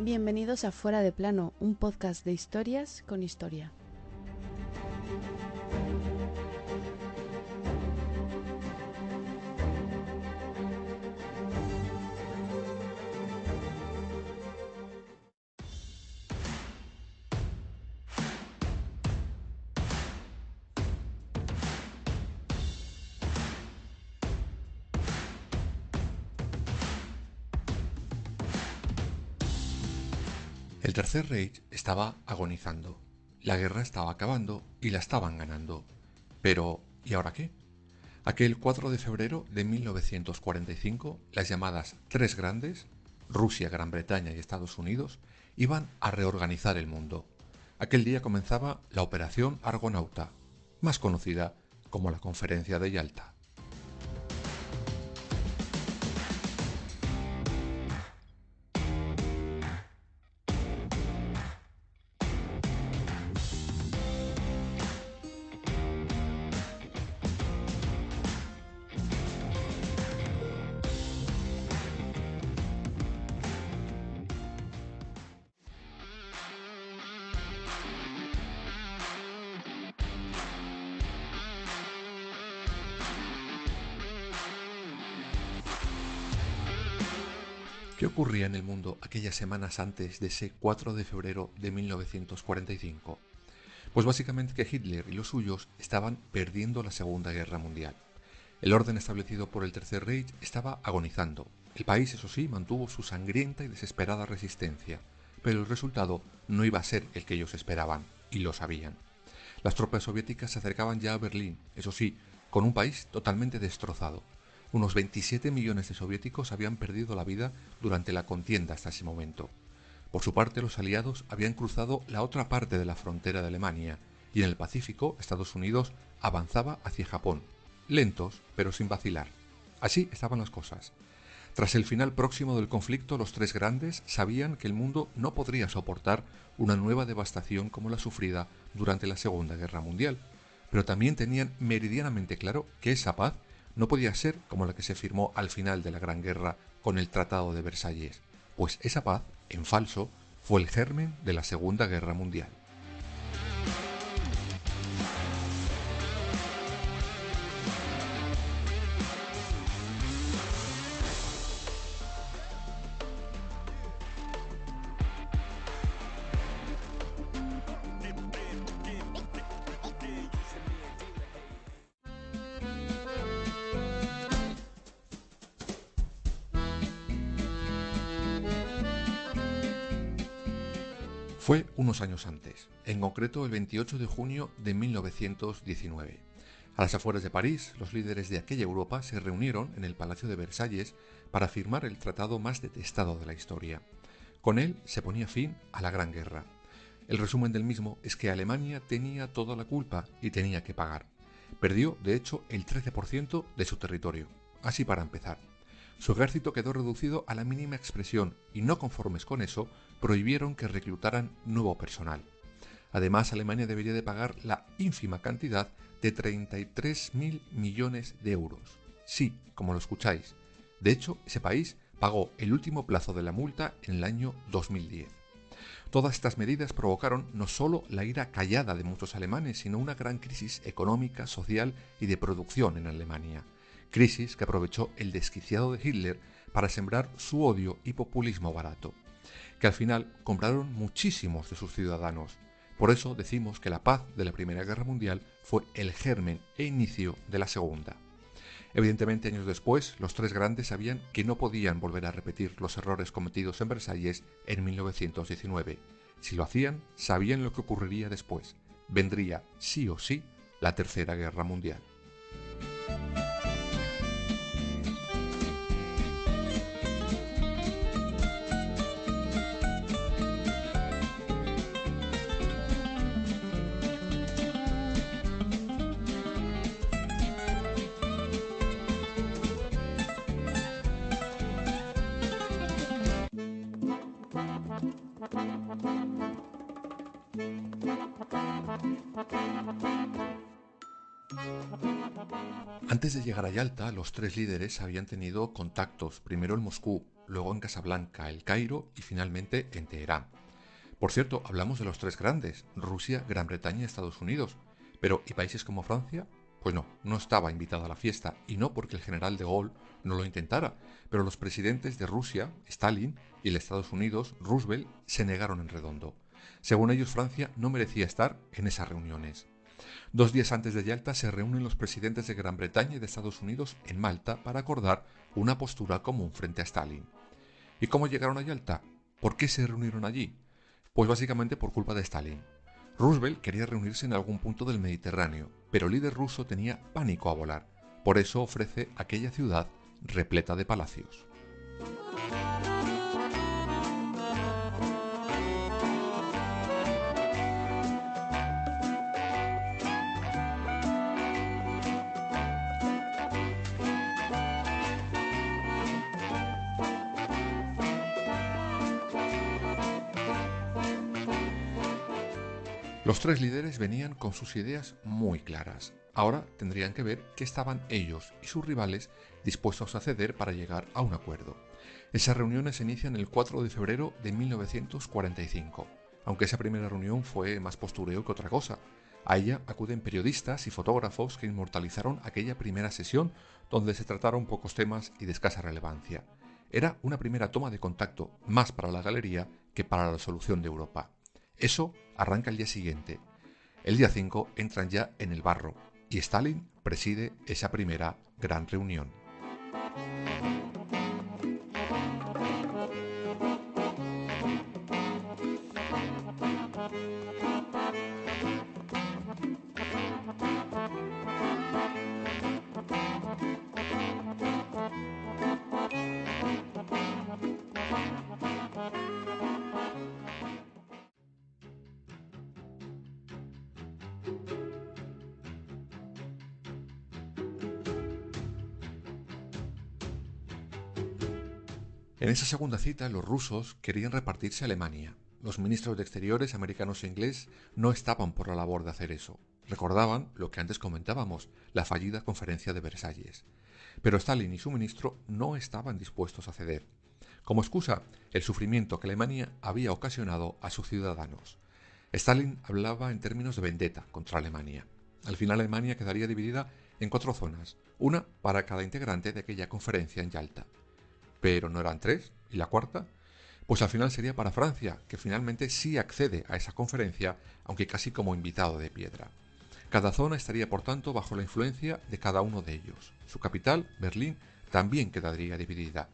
Bienvenidos a Fuera de Plano, un podcast de historias con historia. El Tercer Reich estaba agonizando, la guerra estaba acabando y la estaban ganando. Pero, ¿y ahora qué? Aquel 4 de febrero de 1945, las llamadas Tres Grandes, Rusia, Gran Bretaña y Estados Unidos, iban a reorganizar el mundo. Aquel día comenzaba la Operación Argonauta, más conocida como la Conferencia de Yalta. ¿Qué ocurría en el mundo aquellas semanas antes de ese 4 de febrero de 1945? Pues básicamente que Hitler y los suyos estaban perdiendo la Segunda Guerra Mundial. El orden establecido por el Tercer Reich estaba agonizando. El país, eso sí, mantuvo su sangrienta y desesperada resistencia, pero el resultado no iba a ser el que ellos esperaban, y lo sabían. Las tropas soviéticas se acercaban ya a Berlín, eso sí, con un país totalmente destrozado. Unos 27 millones de soviéticos habían perdido la vida durante la contienda hasta ese momento. Por su parte, los aliados habían cruzado la otra parte de la frontera de Alemania, y en el Pacífico, Estados Unidos avanzaba hacia Japón, lentos pero sin vacilar. Así estaban las cosas. Tras el final próximo del conflicto, los Tres Grandes sabían que el mundo no podría soportar una nueva devastación como la sufrida durante la Segunda Guerra Mundial, pero también tenían meridianamente claro que esa paz no podía ser como la que se firmó al final de la Gran Guerra con el Tratado de Versalles, pues esa paz, en falso, fue el germen de la Segunda Guerra Mundial. Fue unos años antes, en concreto el 28 de junio de 1919. A las afueras de París, los líderes de aquella Europa se reunieron en el Palacio de Versalles para firmar el tratado más detestado de la historia. Con él se ponía fin a la Gran Guerra. El resumen del mismo es que Alemania tenía toda la culpa y tenía que pagar. Perdió, de hecho, el 13% de su territorio. Así para empezar. Su ejército quedó reducido a la mínima expresión y no conformes con eso, prohibieron que reclutaran nuevo personal. Además, Alemania debería de pagar la ínfima cantidad de 33.000 millones de euros. Sí, como lo escucháis. De hecho, ese país pagó el último plazo de la multa en el año 2010. Todas estas medidas provocaron no solo la ira callada de muchos alemanes, sino una gran crisis económica, social y de producción en Alemania. Crisis que aprovechó el desquiciado de Hitler para sembrar su odio y populismo barato, que al final compraron muchísimos de sus ciudadanos. Por eso decimos que la paz de la Primera Guerra Mundial fue el germen e inicio de la Segunda. Evidentemente, años después, los Tres Grandes sabían que no podían volver a repetir los errores cometidos en Versalles en 1919. Si lo hacían, sabían lo que ocurriría después. Vendría, sí o sí, la Tercera Guerra Mundial. Antes de llegar a Yalta, los tres líderes habían tenido contactos, primero en Moscú, luego en Casablanca, El Cairo y finalmente en Teherán. Por cierto, hablamos de los tres grandes, Rusia, Gran Bretaña y Estados Unidos. Pero ¿y países como Francia? Pues no estaba invitado a la fiesta, y no porque el general de Gaulle no lo intentara, pero los presidentes de Rusia, Stalin, y el de Estados Unidos, Roosevelt, se negaron en redondo. Según ellos, Francia no merecía estar en esas reuniones. 2 días antes de Yalta se reúnen los presidentes de Gran Bretaña y de Estados Unidos en Malta para acordar una postura común frente a Stalin. ¿Y cómo llegaron a Yalta? ¿Por qué se reunieron allí? Pues básicamente por culpa de Stalin. Roosevelt quería reunirse en algún punto del Mediterráneo, pero el líder ruso tenía pánico a volar. Por eso ofrece aquella ciudad repleta de palacios. Los tres líderes venían con sus ideas muy claras. Ahora tendrían que ver qué estaban ellos y sus rivales dispuestos a ceder para llegar a un acuerdo. Esas reuniones se inician el 4 de febrero de 1945, aunque esa primera reunión fue más postureo que otra cosa. A ella acuden periodistas y fotógrafos que inmortalizaron aquella primera sesión donde se trataron pocos temas y de escasa relevancia. Era una primera toma de contacto más para la galería que para la solución de Europa. Eso arranca el día siguiente. El día 5 entran ya en el barro y Stalin preside esa primera gran reunión. En esa segunda cita, los rusos querían repartirse Alemania. Los ministros de Exteriores americanos e inglés no estaban por la labor de hacer eso. Recordaban lo que antes comentábamos, la fallida conferencia de Versalles. Pero Stalin y su ministro no estaban dispuestos a ceder. Como excusa, el sufrimiento que Alemania había ocasionado a sus ciudadanos. Stalin hablaba en términos de vendetta contra Alemania. Al final Alemania quedaría dividida en 4 zonas, una para cada integrante de aquella conferencia en Yalta. Pero no eran 3, ¿y la cuarta? Pues al final sería para Francia, que finalmente sí accede a esa conferencia, aunque casi como invitado de piedra. Cada zona estaría por tanto bajo la influencia de cada uno de ellos. Su capital, Berlín, también quedaría dividida.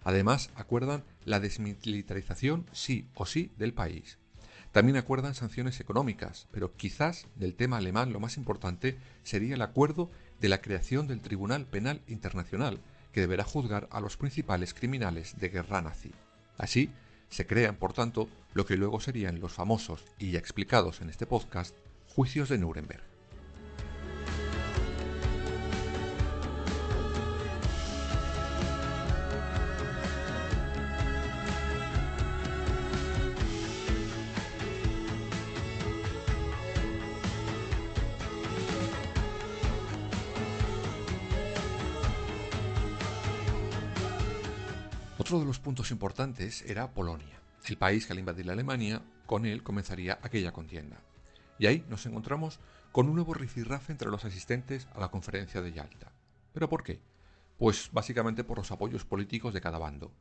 Además, acuerdan la desmilitarización sí o sí del país. También acuerdan sanciones económicas, pero quizás del tema alemán lo más importante sería el acuerdo de la creación del Tribunal Penal Internacional, que deberá juzgar a los principales criminales de guerra nazi. Así, se crean, por tanto, lo que luego serían los famosos y ya explicados en este podcast, juicios de Nuremberg. Otro de los puntos importantes era Polonia, el país que al invadir la Alemania, con él comenzaría aquella contienda. Y ahí nos encontramos con un nuevo rifirrafe entre los asistentes a la conferencia de Yalta. ¿Pero por qué? Pues básicamente por los apoyos políticos de cada bando.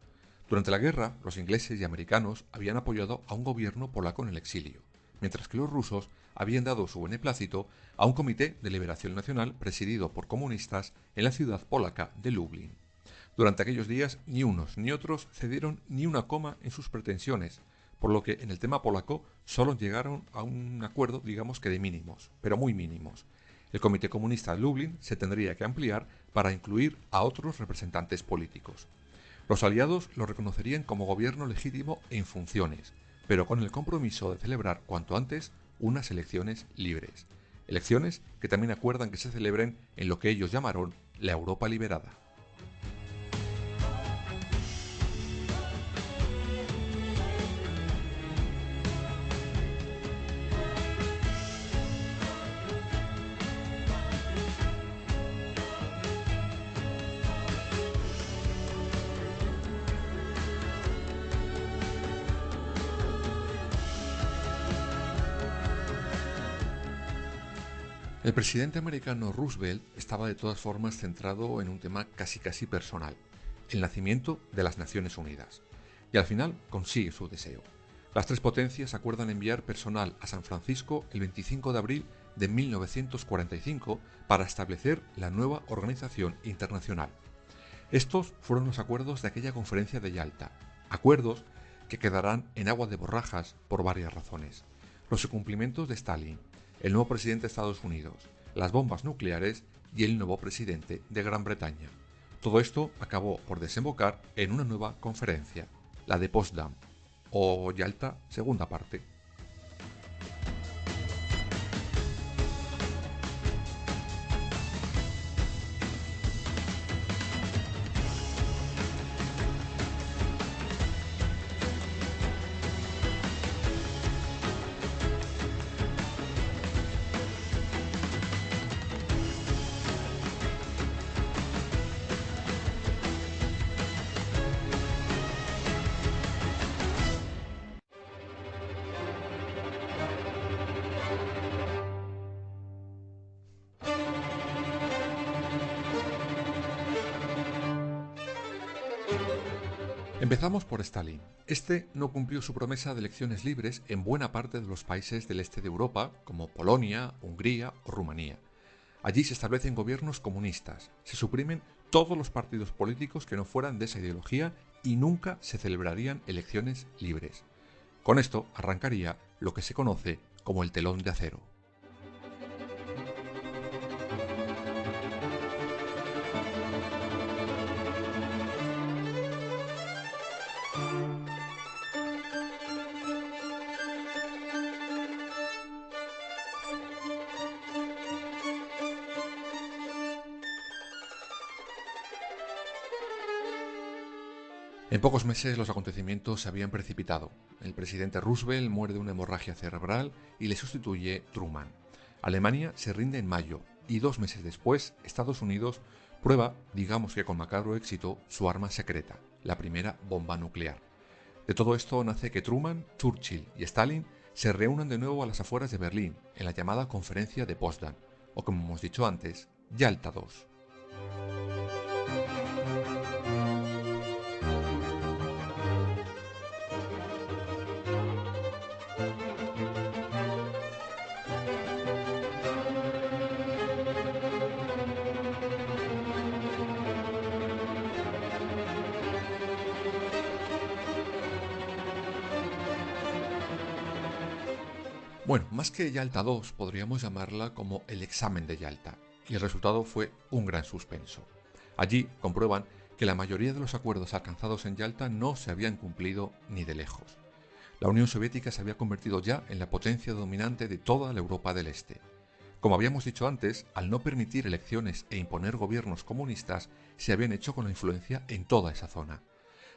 Durante la guerra, los ingleses y americanos habían apoyado a un gobierno polaco en el exilio, mientras que los rusos habían dado su beneplácito a un comité de liberación nacional presidido por comunistas en la ciudad polaca de Lublin. Durante aquellos días ni unos ni otros cedieron ni una coma en sus pretensiones, por lo que en el tema polaco solo llegaron a un acuerdo, digamos que de mínimos, pero muy mínimos. El Comité Comunista de Lublin se tendría que ampliar para incluir a otros representantes políticos. Los aliados lo reconocerían como gobierno legítimo en funciones, pero con el compromiso de celebrar cuanto antes unas elecciones libres. Elecciones que también acuerdan que se celebren en lo que ellos llamaron la Europa liberada. El presidente americano Roosevelt estaba de todas formas centrado en un tema casi personal, el nacimiento de las Naciones Unidas. Y al final consigue su deseo. Las tres potencias acuerdan enviar personal a San Francisco el 25 de abril de 1945 para establecer la nueva organización internacional. Estos fueron los acuerdos de aquella conferencia de Yalta, acuerdos que quedarán en agua de borrajas por varias razones. Los incumplimientos de Stalin, el nuevo presidente de Estados Unidos, las bombas nucleares y el nuevo presidente de Gran Bretaña. Todo esto acabó por desembocar en una nueva conferencia, la de Potsdam, o Yalta segunda parte. Empezamos por Stalin. Este no cumplió su promesa de elecciones libres en buena parte de los países del este de Europa, como Polonia, Hungría o Rumanía. Allí se establecen gobiernos comunistas, se suprimen todos los partidos políticos que no fueran de esa ideología y nunca se celebrarían elecciones libres. Con esto arrancaría lo que se conoce como el telón de acero. En pocos meses los acontecimientos se habían precipitado. El presidente Roosevelt muere de una hemorragia cerebral y le sustituye Truman. Alemania se rinde en mayo y 2 meses después Estados Unidos prueba, digamos que con macabro éxito, su arma secreta, la primera bomba nuclear. De todo esto nace que Truman, Churchill y Stalin se reúnan de nuevo a las afueras de Berlín, en la llamada Conferencia de Potsdam, o como hemos dicho antes, Yalta II. Bueno, más que Yalta II, podríamos llamarla como el examen de Yalta, y el resultado fue un gran suspenso. Allí comprueban que la mayoría de los acuerdos alcanzados en Yalta no se habían cumplido ni de lejos. La Unión Soviética se había convertido ya en la potencia dominante de toda la Europa del Este. Como habíamos dicho antes, al no permitir elecciones e imponer gobiernos comunistas, se habían hecho con la influencia en toda esa zona.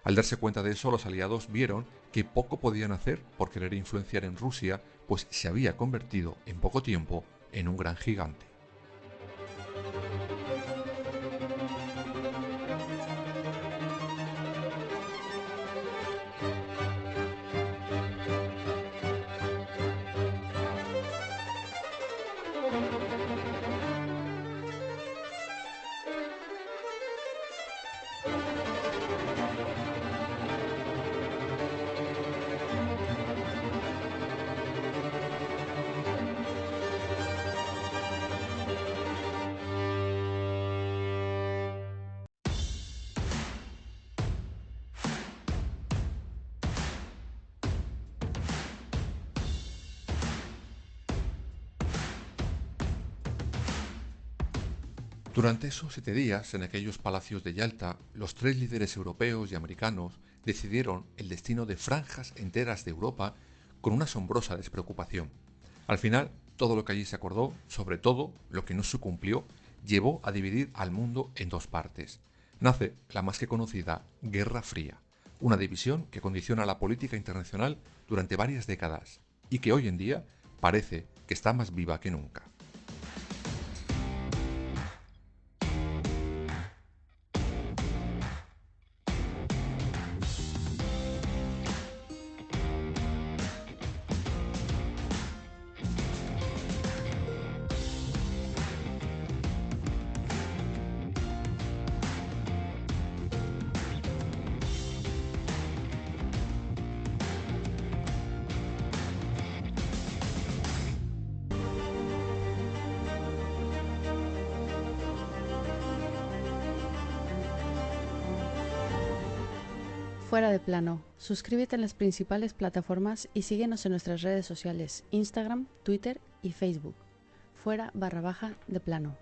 Al darse cuenta de eso, los aliados vieron que poco podían hacer por querer influenciar en Rusia, pues se había convertido en poco tiempo en un gran gigante. Durante esos 7 días, en aquellos palacios de Yalta, los 3 líderes europeos y americanos decidieron el destino de franjas enteras de Europa con una asombrosa despreocupación. Al final, todo lo que allí se acordó, sobre todo lo que no se cumplió, llevó a dividir al mundo en 2 partes. Nace la más que conocida Guerra Fría, una división que condiciona la política internacional durante varias décadas y que hoy en día parece que está más viva que nunca. Fuera de Plano. Suscríbete en las principales plataformas y síguenos en nuestras redes sociales, Instagram, Twitter y Facebook. Fuera _de plano.